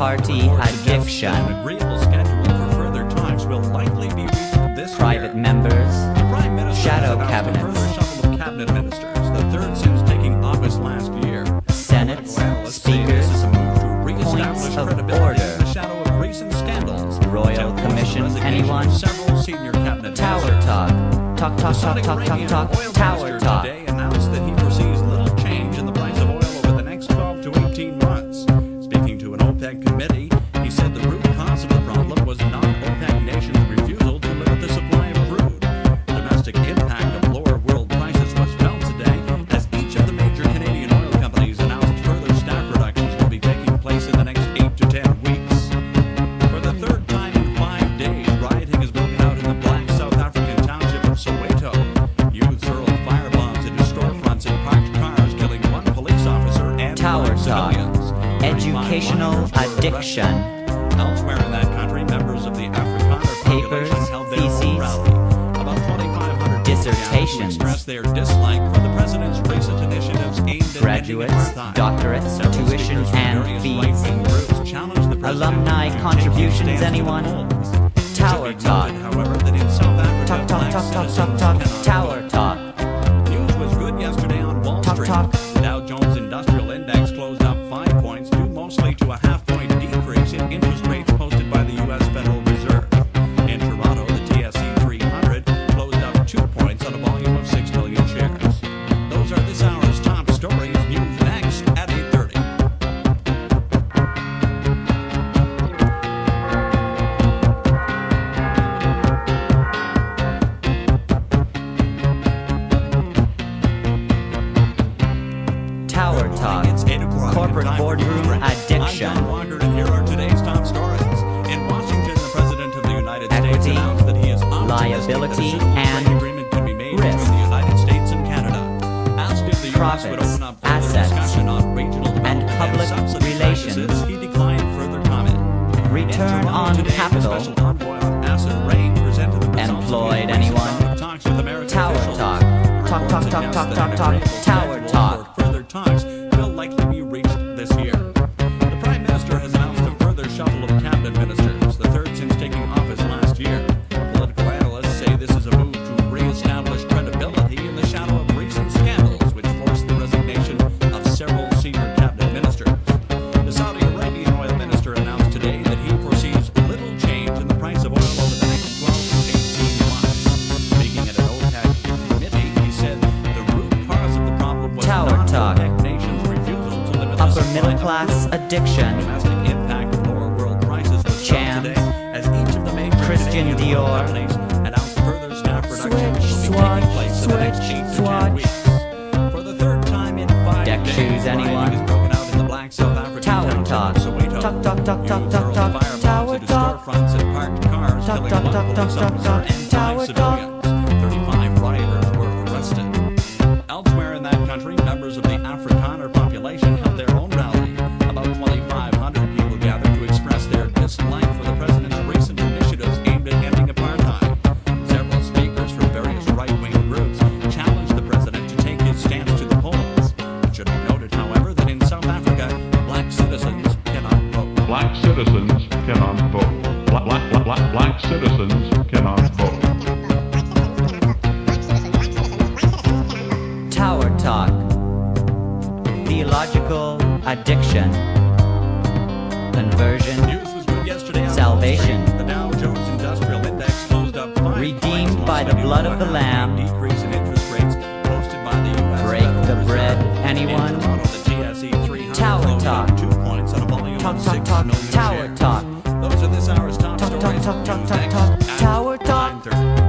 party addiction. An agreeable schedule for further talks will likely be reached this Private year. members, The Prime Minister shadow has announced a cabinets, further shuffle of cabinet ministers, the third since taking office last year. senates, Analysts say speakers, this is a move to reestablish points of credibility order. in the shadow of recent scandals. Royal To force the Commission, resignation anyone? of several senior cabinet Tower ministers. talk. Talk, talk, The Saudi talk, talk, talk, Arabian talk. oil Tower minister talk. today announced that he foresees little change in the price of oil over the next 12 to 18 months. Speaking to an OPEC committee, he said the root cause of the problem was not OPEC nations' refusal to limit the supply of crude. The domestic impact of lower world prices was felt today as each of the major Canadian oil companies announced further staff reductions will be taking place in the next 8 to 10 weeks. For the third time in 5 days, rioting has broken out in the black South African township of Soweto. Youths hurled firebombs into storefronts and parked cars, killing one police officer and Tower 5 talk. civilians. Educational 35 minors were addiction. arrested. Elsewhere in that country, members of the Afrikaner Papers, population held their theses, own rally. About 2,500 dissertations, to express their dislike for the president's recent initiatives aimed at ending graduates, apartheid. doctorates, Several tuition speakers from and various fees, right-wing groups challenged the president alumni to take contributions, his stance to the anyone? polls. Tower It should be talk. noted, however, that in South Africa, Talk, talk, black talk, talk, citizens talk, talk. cannot Tower vote. talk. News was good yesterday on Wall Talk, Street. talk. The Dow Jones Industrial Index closed up 5 points, due mostly to a half-point decrease in interest rates posted by the U.S. Federal Reserve. In Toronto, the TSE 300 closed up 2 points on a volume of 6 million shares. Those are this hour's top stories. News next at 8:30. Tower talk. It's 8 o'clock. Corporate Time for boardroom News Break. addiction. I'm John Walker, and here are today's top stories. In Washington, the President of the United States Equity, announced that he is optimistic liability, that a simple and trade agreement can be made risk. between the United States and Canada. Asked if the U.S. would Profits, open up further assets, discussion on regional development and public subsidy relations. practices, he declined further comment. Return In Toronto on today, capital. the special envoy on acid rain presented the results Employed, of the recent anyone? round of talks with American Tower officials. talk. Talk, talk, talk, Reports talk, suggest talk, that talk. an agreeable Tower schedule talk. for further talks will likely be reached this year. The Prime Minister has announced a further shuffle of cabinet ministers, the third since taking office last year. Political analysts say this is a move to re-establish credibility in the shadow of recent scandals, which forced the resignation of several senior cabinet ministers. The Saudi Arabian oil minister announced today that he foresees little change in the price of oil over the next 12 to 18 months. Speaking at an OPEC committee, he said the root cause of the problem was Tower not talk. OPEC nations' refusal to limit the Upper supply middle of class crude. addiction. Domestic impact of lower world prices was Chams, felt today as each of the major Christian Canadian oil Dior. companies announced further staff reductions Switch, will be taking swatch, place in the next switch, 8 to 10 swatch. weeks. For the third time in 5 Deck days, shoes, anyone? rioting has broken out in the black South African Tower township talk. of Soweto. Talk, talk, talk, talk, Youths talk, hurled talk. firebombs Tower into talk. storefronts and parked cars, Talk, killing talk, one talk, police talk, officer talk, and 5 tower talk. civilians. 35 rioters were arrested. Elsewhere in that country, members of the Afrikaner population held their own rally. About 2,500 people gathered to express their dislike for the president's recent initiatives aimed at ending apartheid. Several speakers from various right-wing groups challenged the president to take his stance to the polls. It should be noted, however, that in South Africa, black citizens cannot vote. Black citizens cannot vote. Black citizens cannot vote. Tower talk. Theological addiction. Conversion. News was good yesterday on Salvation. Wall Street. The Dow Jones Industrial Index closed up 5 Redeemed points, by the mostly blood due of to the a Lamb. decrease in interest rates posted by the U.S. Break Federal the Reserve. bread, anyone? In Toronto, the TSE 300 Tower closed talk. up 2 points on a volume Talk, of talk, 6 talk. million Tower shares. talk. Those are this hour's top Talk, talk, stories. talk, talk, News talk, next talk. at Tower talk. 9:30.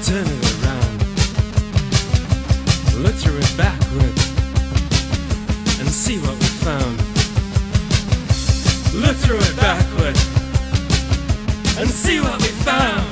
turn it around. Look through it backward and see what we found. Look through it backward and see what we found.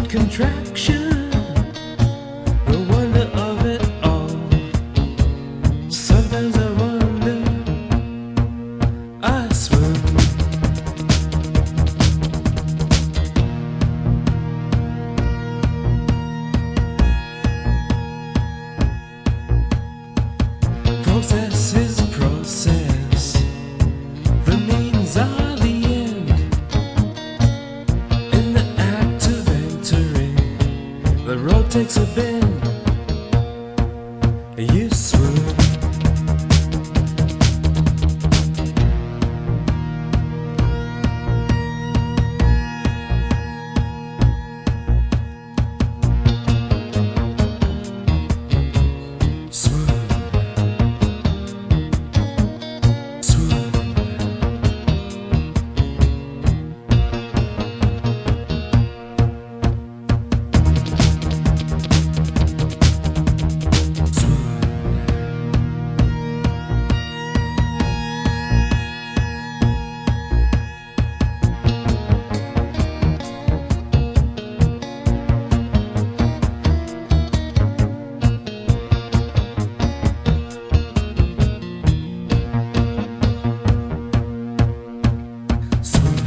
Contraction, the wonder of it all. Sometimes I wonder, I swoon. Process is process, the means are the end. In the act of entering, the road takes a bend, you swoon. Swoon. Swoon.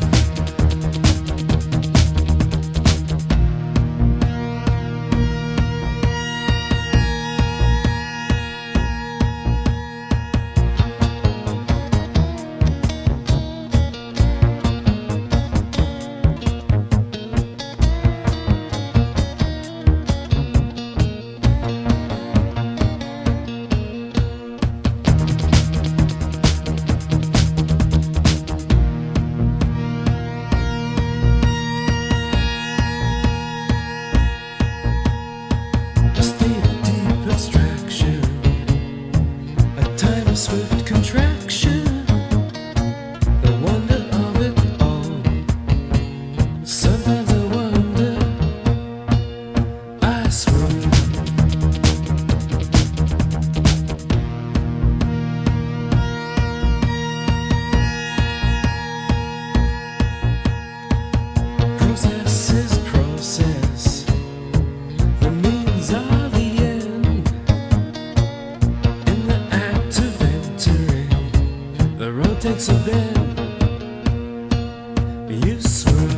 Swift contraction, the wonder of it all. Sometimes I wonder, I swoon. Process is process, the means are the end. In the act of entering, the road takes a bend, you swoon.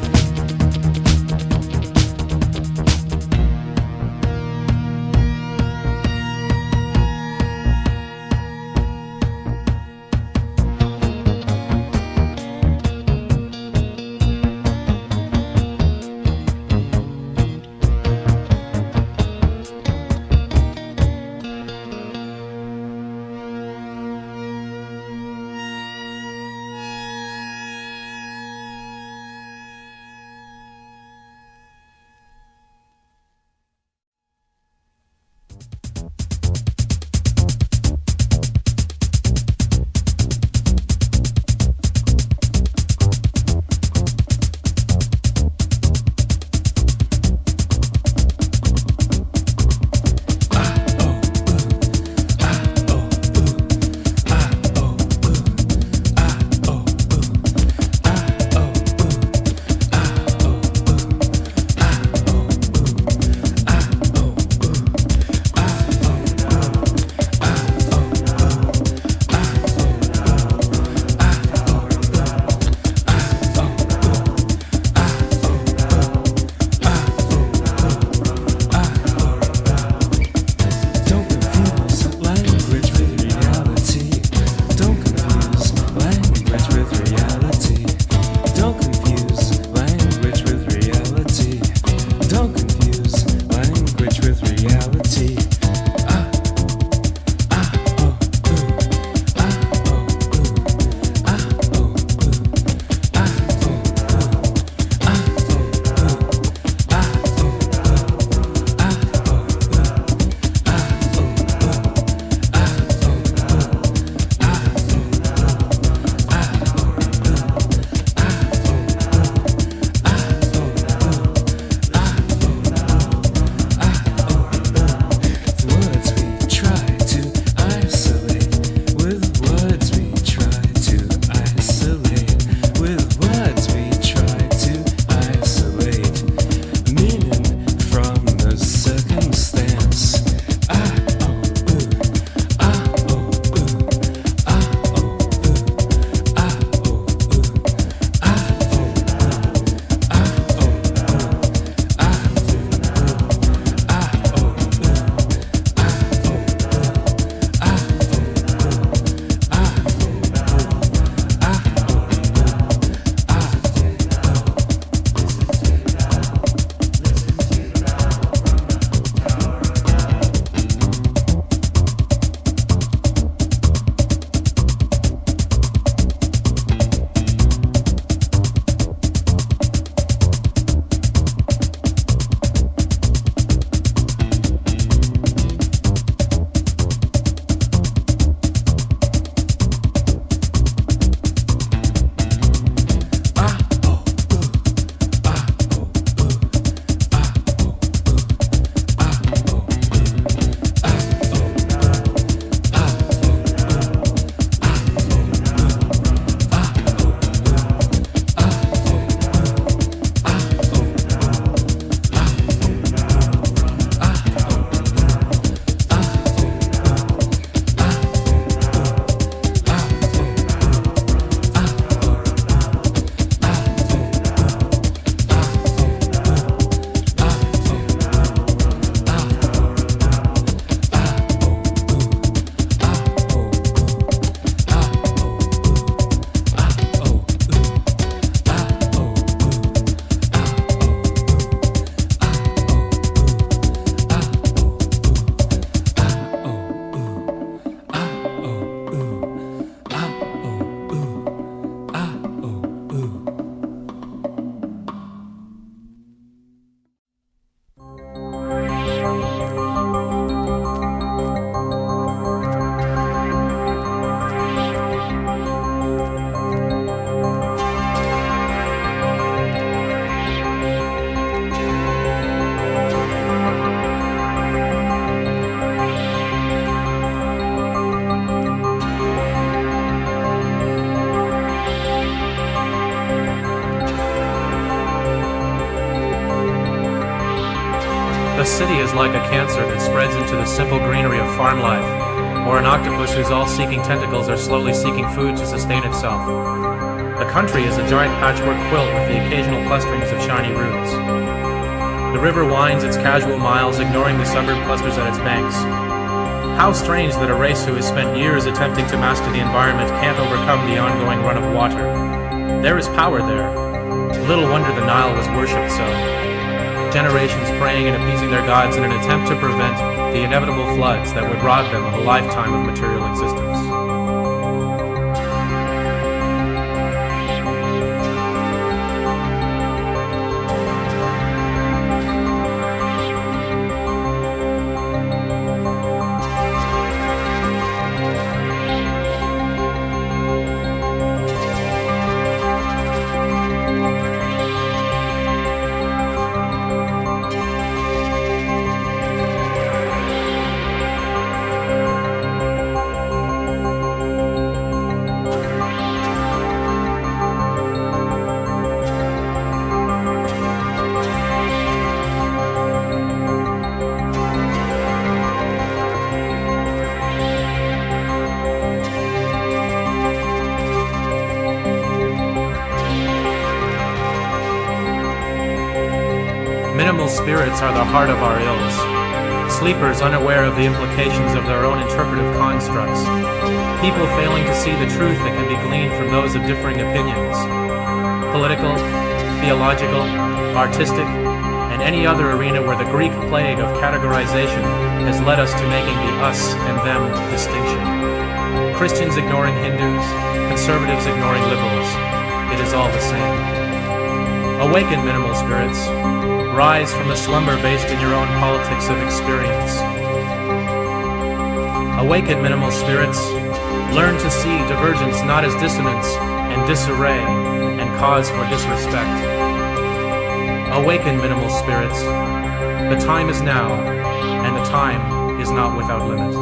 The city is like a cancer that spreads into the simple greenery of farm life, or an octopus whose all-seeking tentacles are slowly seeking food to sustain itself. The country is a giant patchwork quilt with the occasional clusterings of shiny roots. The river winds its casual miles, ignoring the suburb clusters at its banks. How strange that a race who has spent years attempting to master the environment can't overcome the ongoing run of water. There is power there. Little wonder the Nile was worshipped so. Generations praying and appeasing their gods in an attempt to prevent the inevitable floods that would rob them of a lifetime of material existence. Minimal spirits are the heart of our ills, sleepers unaware of the implications of their own interpretive constructs, people failing to see the truth that can be gleaned from those of differing opinions, political, theological, artistic, and any other arena where the Greek plague of categorization has led us to making the us and them distinction. Christians ignoring Hindus, conservatives ignoring liberals, it is all the same. Awaken, minimal spirits. Rise from the slumber based in your own politics of experience. Awaken, minimal spirits. Learn to see divergence not as dissonance and disarray and cause for disrespect. Awaken, minimal spirits. The time is now, and the time is not without limit.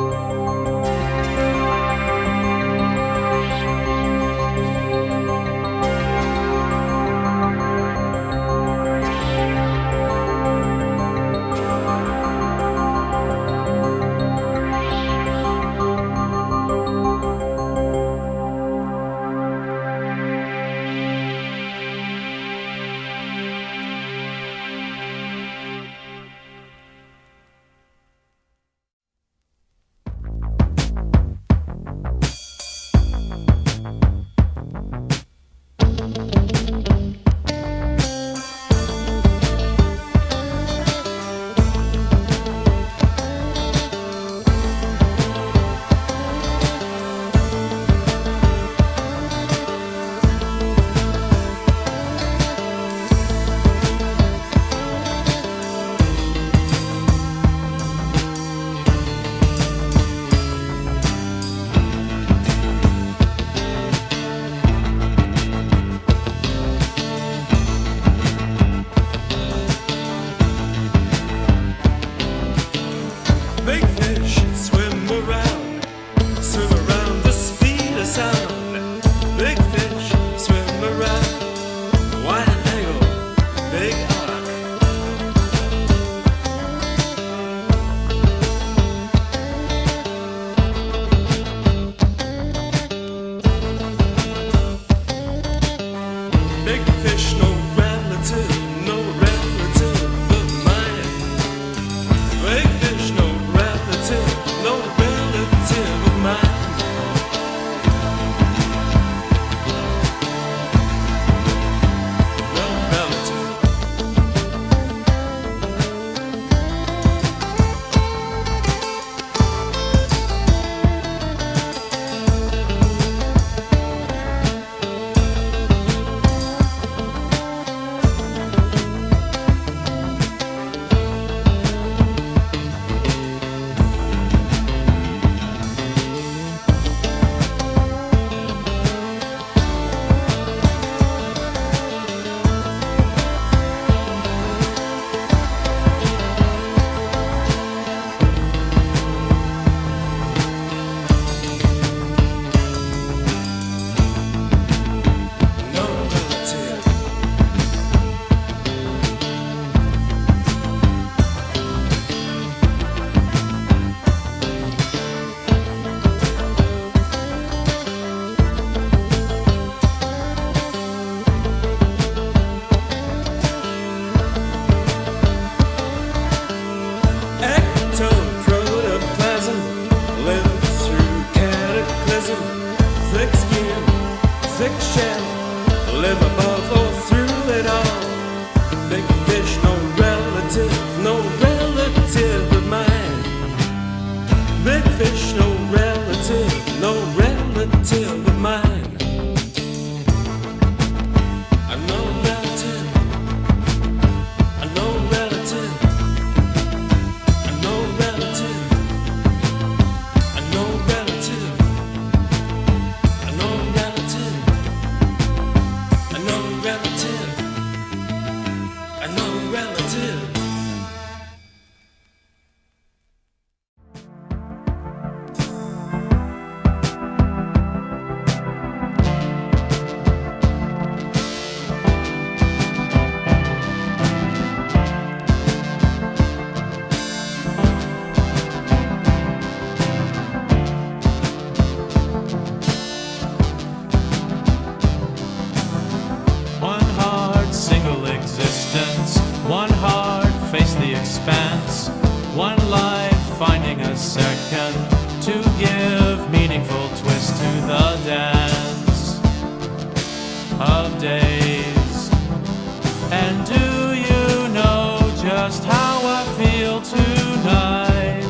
Big fish, no relative. Ectoplasm, live through cataclysm. Thick skin, thick shell, live above or through it all. Big fish, no relative of mine. Big fish, no relative of mine. No relative, no relative, no relative, no relative, no relative, no relative, no relative. One heart, single existence. One heart, face the expanse. One life, finding a second to give meaningful twist to the dance of days. And do you know just how I feel tonight?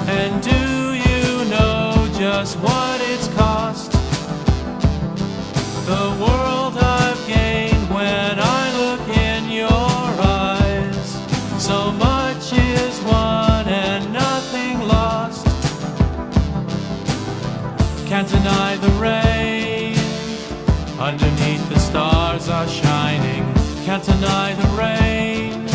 And do you know just what it's cost? The world I've gained when I look in your eyes. So much is won and nothing lost. Can't deny the rain. Underneath the stars are shining. Can't deny the rain.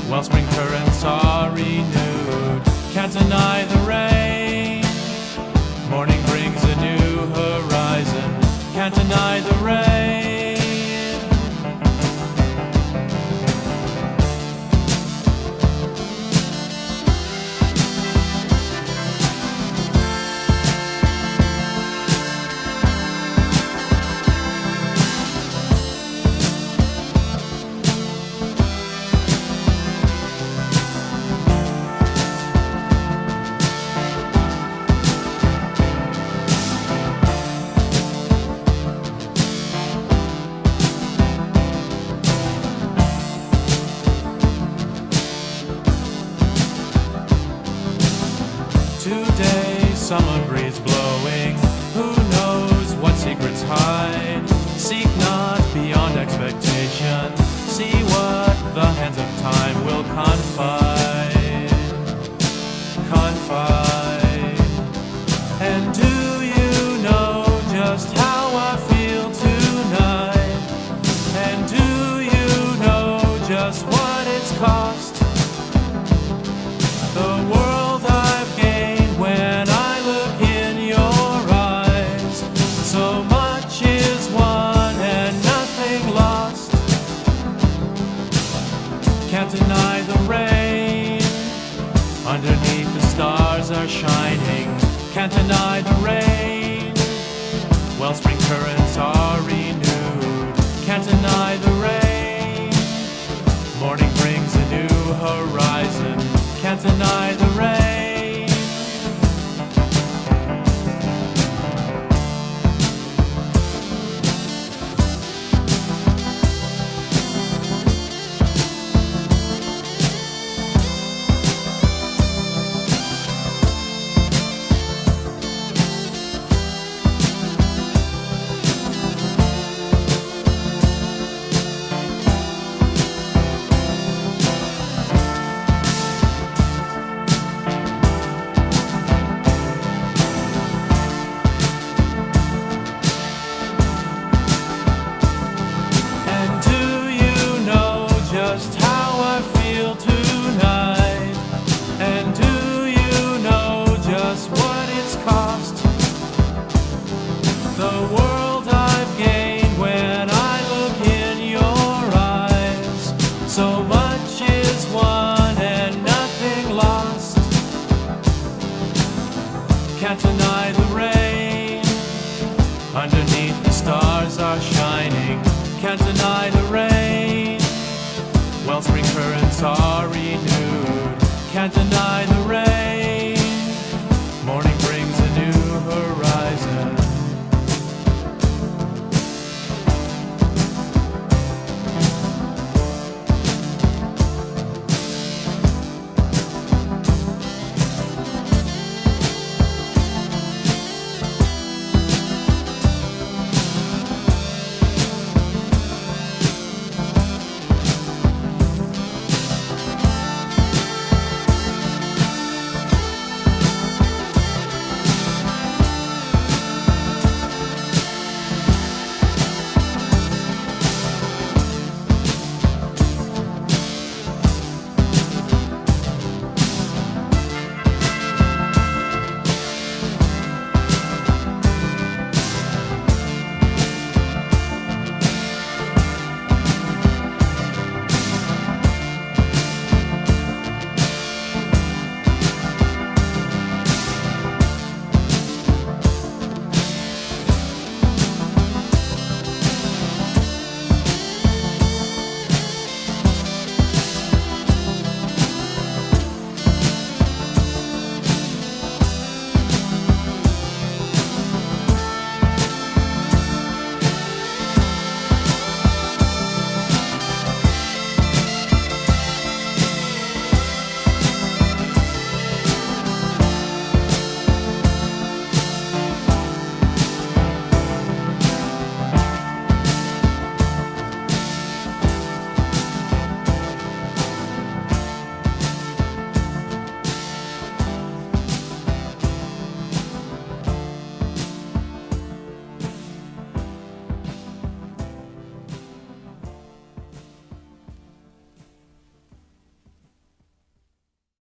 Wellspring currents are renewed. Can't deny the rain. Morning brings a new horizon. Can't deny the rain. Today, summer breeze blowing. Who knows what secrets hide? Seek not beyond expectation. See what the hands of time will confide. And do you know just how I feel tonight? And do you know just what it's cost? The world I've gained when I look in your eyes. So much is won and nothing lost. Can't deny the rain. Underneath the stars are shining. Can't deny the rain. Wellspring currents are renewed. Can't deny the rain. Morning brings a new horizon. Can't deny the rain. can't deny.